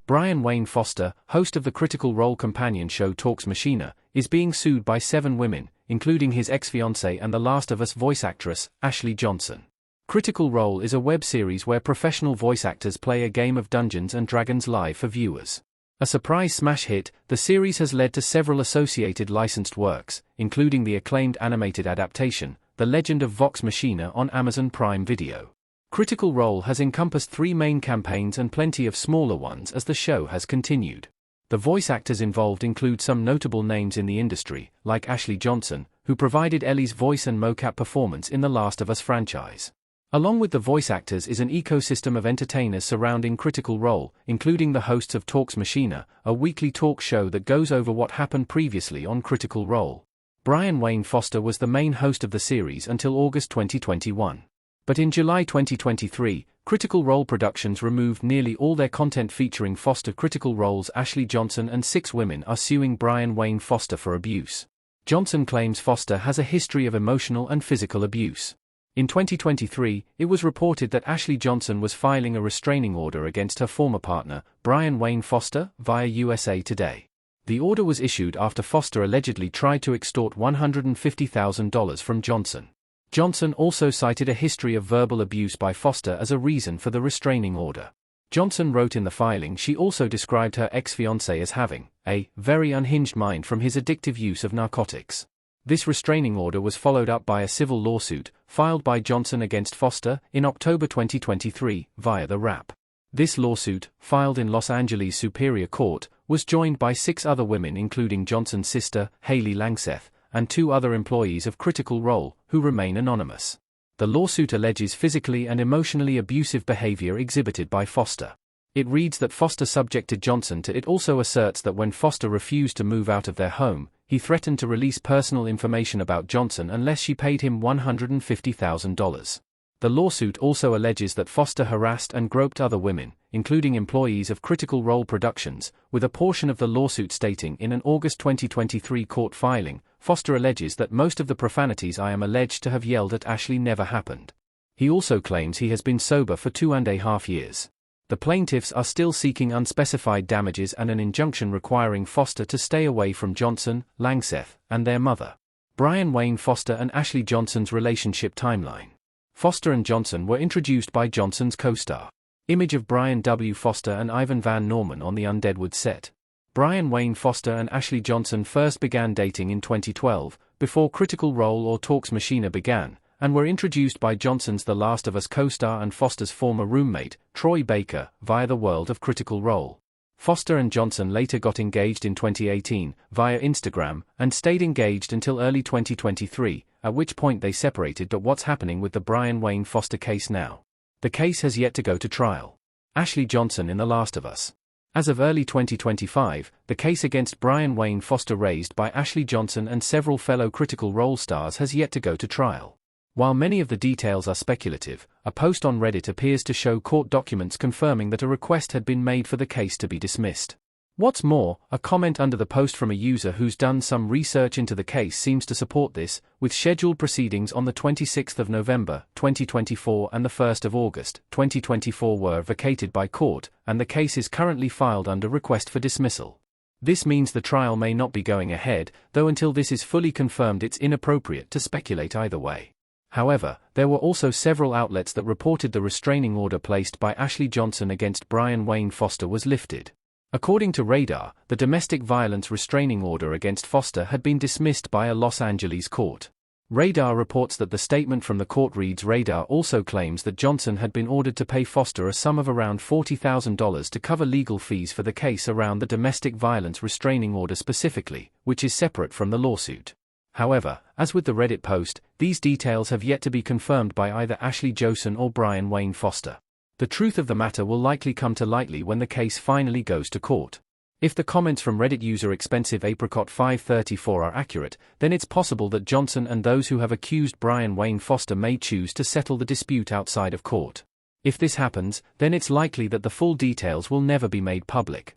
Brian Wayne Foster, host of the Critical Role companion show Talks Machina, is being sued by 7 women, including his ex-fiancée and The Last of Us voice actress, Ashley Johnson. Critical Role is a web series where professional voice actors play a game of Dungeons & Dragons live for viewers. A surprise smash hit, the series has led to several associated licensed works, including the acclaimed animated adaptation, The Legend of Vox Machina on Amazon Prime Video. Critical Role has encompassed 3 main campaigns and plenty of smaller ones as the show has continued. The voice actors involved include some notable names in the industry, like Ashley Johnson, who provided Ellie's voice and mocap performance in the Last of Us franchise. Along with the voice actors is an ecosystem of entertainers surrounding Critical Role, including the hosts of Talks Machina, a weekly talk show that goes over what happened previously on Critical Role. Brian Wayne Foster was the main host of the series until August 2021. But in July 2023, Critical Role Productions removed nearly all their content featuring Foster. Critical Role's Ashley Johnson and 6 women are suing Brian Wayne Foster for abuse. Johnson claims Foster has a history of emotional and physical abuse. In 2023, it was reported that Ashley Johnson was filing a restraining order against her former partner, Brian Wayne Foster, via USA Today. The order was issued after Foster allegedly tried to extort $150,000 from Johnson. Johnson also cited a history of verbal abuse by Foster as a reason for the restraining order. Johnson wrote in the filing she also described her ex-fiancé as having a very unhinged mind from his addictive use of narcotics. This restraining order was followed up by a civil lawsuit, filed by Johnson against Foster, in October 2023, via the Rap. This lawsuit, filed in Los Angeles Superior Court, was joined by 6 other women including Johnson's sister, Haley Langseth, and 2 other employees of Critical Role, who remain anonymous. The lawsuit alleges physically and emotionally abusive behavior exhibited by Foster. It reads that Foster subjected Johnson to it. Also asserts that when Foster refused to move out of their home, he threatened to release personal information about Johnson unless she paid him $150,000. The lawsuit also alleges that Foster harassed and groped other women, including employees of Critical Role Productions, with a portion of the lawsuit stating in an August 2023 court filing, Foster alleges that most of the profanities I am alleged to have yelled at Ashley never happened. He also claims he has been sober for 2.5 years. The plaintiffs are still seeking unspecified damages and an injunction requiring Foster to stay away from Johnson, Langseth, and their mother. Brian Wayne Foster and Ashley Johnson's relationship timeline. Foster and Johnson were introduced by Johnson's co-star. Image of Brian W. Foster and Ivan Van Norman on the Undeadwood set. Brian Wayne Foster and Ashley Johnson first began dating in 2012, before Critical Role or Talks Machina began, and were introduced by Johnson's The Last of Us co-star and Foster's former roommate, Troy Baker, via the world of Critical Role. Foster and Johnson later got engaged in 2018, via Instagram, and stayed engaged until early 2023, at which point they separated. But what's happening with the Brian Wayne Foster case now? The case has yet to go to trial. Ashley Johnson in The Last of Us. As of early 2025, the case against Brian Wayne Foster raised by Ashley Johnson and several fellow Critical Role stars has yet to go to trial. While many of the details are speculative, a post on Reddit appears to show court documents confirming that a request had been made for the case to be dismissed. What's more, a comment under the post from a user who's done some research into the case seems to support this, with scheduled proceedings on the 26th of November, 2024 and the 1st of August, 2024 were vacated by court, and the case is currently filed under request for dismissal. This means the trial may not be going ahead, though until this is fully confirmed it's inappropriate to speculate either way. However, there were also several outlets that reported the restraining order placed by Ashley Johnson against Brian Wayne Foster was lifted. According to Radar, the domestic violence restraining order against Foster had been dismissed by a Los Angeles court. Radar reports that the statement from the court reads Radar also claims that Johnson had been ordered to pay Foster a sum of around $40,000 to cover legal fees for the case around the domestic violence restraining order specifically, which is separate from the lawsuit. However, as with the Reddit post, these details have yet to be confirmed by either Ashley Johnson or Brian Wayne Foster. The truth of the matter will likely come to light when the case finally goes to court. If the comments from Reddit user Expensive Apricot 534 are accurate, then it's possible that Johnson and those who have accused Brian Wayne Foster may choose to settle the dispute outside of court. If this happens, then it's likely that the full details will never be made public.